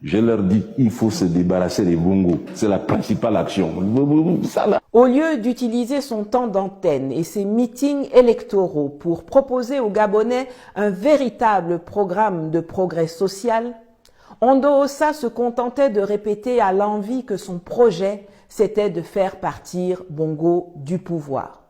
Je leur dis, il faut se débarrasser des bongos. C'est la principale action. Ça, là. Au lieu d'utiliser son temps d'antenne et ses meetings électoraux pour proposer aux Gabonais un véritable programme de progrès social, Ondo Ossa se contentait de répéter à l'envi que son projet, c'était de faire partir Bongo du pouvoir.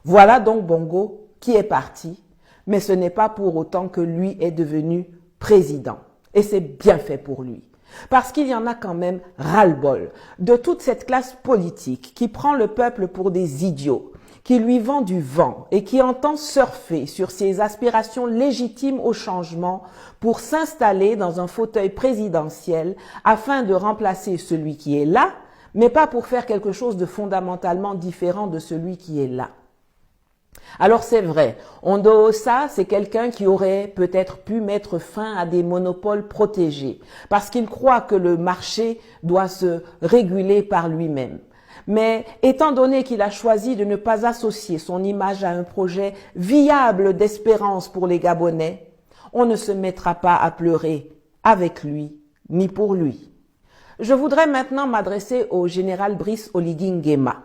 Voilà donc Bongo qui est parti, mais ce n'est pas pour autant que lui est devenu président. Et c'est bien fait pour lui. Parce qu'il y en a quand même ras-le-bol de toute cette classe politique qui prend le peuple pour des idiots, qui lui vend du vent et qui entend surfer sur ses aspirations légitimes au changement pour s'installer dans un fauteuil présidentiel afin de remplacer celui qui est là, mais pas pour faire quelque chose de fondamentalement différent de celui qui est là. Alors c'est vrai, Ondo Ossa, c'est quelqu'un qui aurait peut-être pu mettre fin à des monopoles protégés, parce qu'il croit que le marché doit se réguler par lui-même. Mais étant donné qu'il a choisi de ne pas associer son image à un projet viable d'espérance pour les Gabonais, on ne se mettra pas à pleurer avec lui, ni pour lui. Je voudrais maintenant m'adresser au général Brice Oligui Nguema.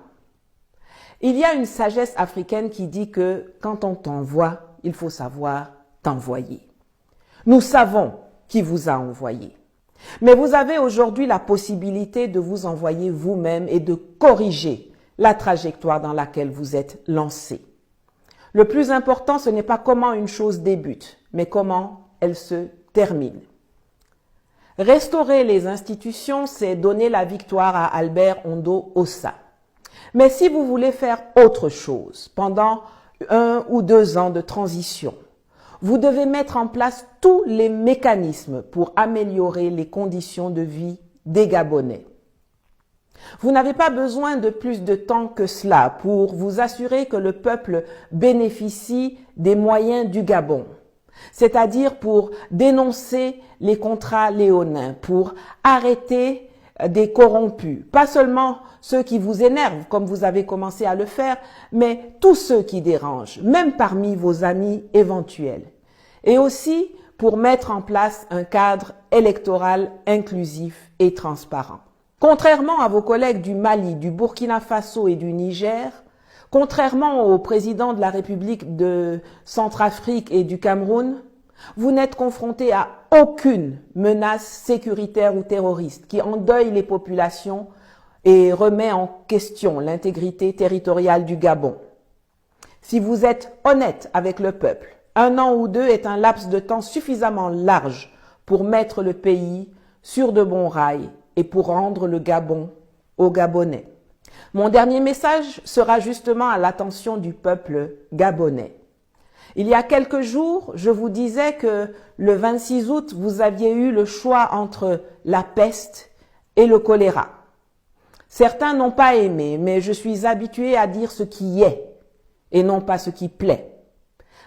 Il y a une sagesse africaine qui dit que quand on t'envoie, il faut savoir t'envoyer. Nous savons qui vous a envoyé. Mais vous avez aujourd'hui la possibilité de vous envoyer vous-même et de corriger la trajectoire dans laquelle vous êtes lancé. Le plus important, ce n'est pas comment une chose débute, mais comment elle se termine. Restaurer les institutions, c'est donner la victoire à Albert Ondo Ossa. Mais si vous voulez faire autre chose pendant 1 ou 2 ans de transition, vous devez mettre en place tous les mécanismes pour améliorer les conditions de vie des Gabonais. Vous n'avez pas besoin de plus de temps que cela pour vous assurer que le peuple bénéficie des moyens du Gabon, c'est-à-dire pour dénoncer les contrats léonins, pour arrêter des corrompus, pas seulement ceux qui vous énervent, comme vous avez commencé à le faire, mais tous ceux qui dérangent, même parmi vos amis éventuels. Et aussi pour mettre en place un cadre électoral inclusif et transparent. Contrairement à vos collègues du Mali, du Burkina Faso et du Niger, contrairement au président de la République de Centrafrique et du Cameroun, vous n'êtes confronté à aucune menace sécuritaire ou terroriste qui endeuille les populations et remet en question l'intégrité territoriale du Gabon. Si vous êtes honnête avec le peuple, 1 an ou 2 est un laps de temps suffisamment large pour mettre le pays sur de bons rails et pour rendre le Gabon aux Gabonais. Mon dernier message sera justement à l'attention du peuple gabonais. Il y a quelques jours, je vous disais que le 26 août, vous aviez eu le choix entre la peste et le choléra. Certains n'ont pas aimé, mais je suis habituée à dire ce qui est et non pas ce qui plaît.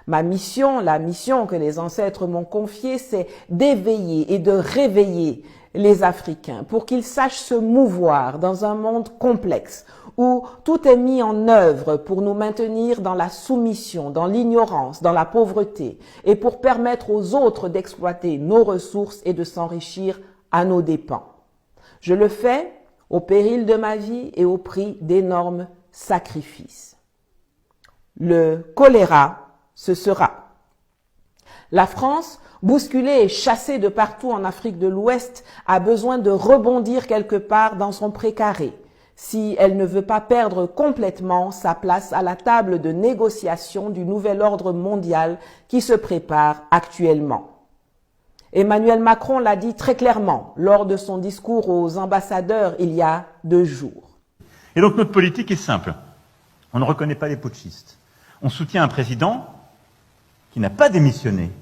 Ma mission, la mission que les ancêtres m'ont confiée, c'est d'éveiller et de réveiller les Africains pour qu'ils sachent se mouvoir dans un monde complexe où tout est mis en œuvre pour nous maintenir dans la soumission, dans l'ignorance, dans la pauvreté et pour permettre aux autres d'exploiter nos ressources et de s'enrichir à nos dépens. Je le fais au péril de ma vie et au prix d'énormes sacrifices. Le choléra, ce sera. La France, bousculée et chassée de partout en Afrique de l'Ouest, a besoin de rebondir quelque part dans son précaré, si elle ne veut pas perdre complètement sa place à la table de négociation du nouvel ordre mondial qui se prépare actuellement. Emmanuel Macron l'a dit très clairement lors de son discours aux ambassadeurs il y a 2 jours. Et donc notre politique est simple. On ne reconnaît pas les putschistes. On soutient un président qui n'a pas démissionné,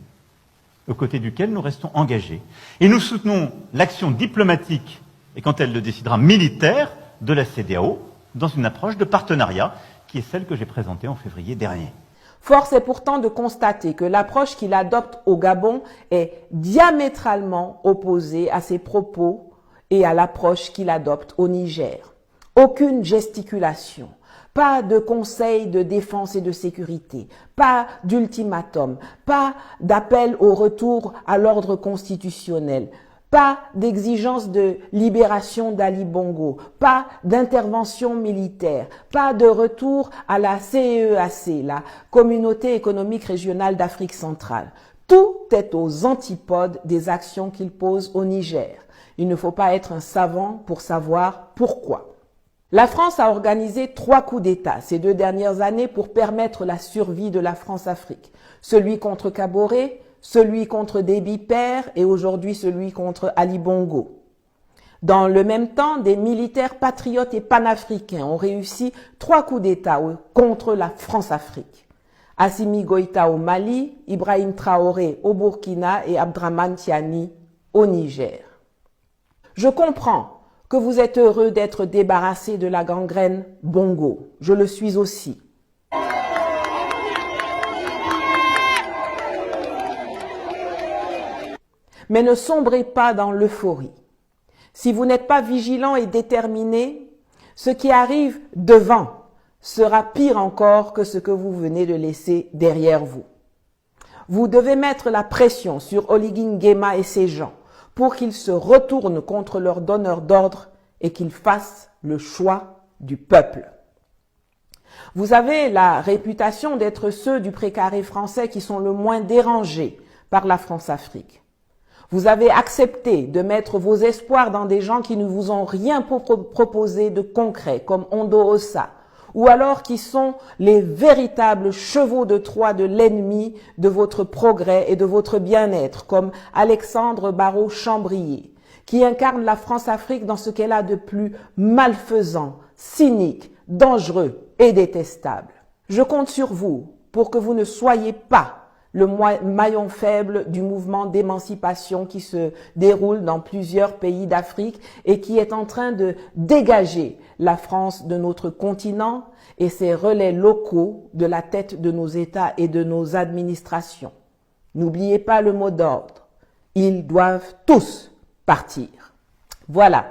aux côtés duquel nous restons engagés. Et nous soutenons l'action diplomatique, et quand elle le décidera, militaire, de la CEDEAO, dans une approche de partenariat, qui est celle que j'ai présentée en février dernier. Force est pourtant de constater que l'approche qu'il adopte au Gabon est diamétralement opposée à ses propos et à l'approche qu'il adopte au Niger. Aucune gesticulation, pas de conseil de défense et de sécurité, pas d'ultimatum, pas d'appel au retour à l'ordre constitutionnel, Pas d'exigence de libération d'Ali Bongo, pas d'intervention militaire, pas de retour à la CEAC, la Communauté économique régionale d'Afrique centrale. Tout est aux antipodes des actions qu'il pose au Niger. Il ne faut pas être un savant pour savoir pourquoi. La France a organisé 3 coups d'État ces 2 dernières années pour permettre la survie de la France-Afrique. Celui contre Kaboré, celui contre Déby Père et aujourd'hui celui contre Ali Bongo. Dans le même temps, des militaires patriotes et panafricains ont réussi 3 coups d'État contre la France-Afrique. Assimi Goïta au Mali, Ibrahim Traoré au Burkina et Abdraman Tiani au Niger. Je comprends que vous êtes heureux d'être débarrassé de la gangrène Bongo. Je le suis aussi. Mais ne sombrez pas dans l'euphorie. Si vous n'êtes pas vigilant et déterminé, ce qui arrive devant sera pire encore que ce que vous venez de laisser derrière vous. Vous devez mettre la pression sur Oligui Nguema et ses gens pour qu'ils se retournent contre leurs donneurs d'ordre et qu'ils fassent le choix du peuple. Vous avez la réputation d'être ceux du précaré français qui sont le moins dérangés par la France-Afrique. Vous avez accepté de mettre vos espoirs dans des gens qui ne vous ont rien proposé de concret, comme Ondo Ossa, ou alors qui sont les véritables chevaux de Troie de l'ennemi de votre progrès et de votre bien-être, comme Alexandre Barrault-Chambrier, qui incarne la France-Afrique dans ce qu'elle a de plus malfaisant, cynique, dangereux et détestable. Je compte sur vous pour que vous ne soyez pas le maillon faible du mouvement d'émancipation qui se déroule dans plusieurs pays d'Afrique et qui est en train de dégager la France de notre continent et ses relais locaux de la tête de nos États et de nos administrations. N'oubliez pas le mot d'ordre. Ils doivent tous partir. Voilà.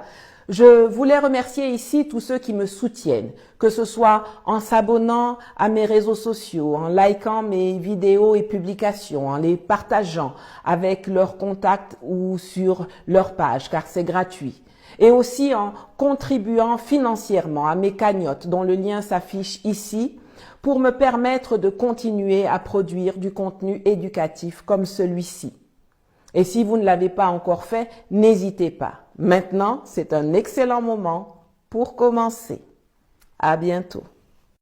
Je voulais remercier ici tous ceux qui me soutiennent, que ce soit en s'abonnant à mes réseaux sociaux, en likant mes vidéos et publications, en les partageant avec leurs contacts ou sur leur page, car c'est gratuit. Et aussi en contribuant financièrement à mes cagnottes, dont le lien s'affiche ici, pour me permettre de continuer à produire du contenu éducatif comme celui-ci. Et si vous ne l'avez pas encore fait, n'hésitez pas. Maintenant, c'est un excellent moment pour commencer. À bientôt.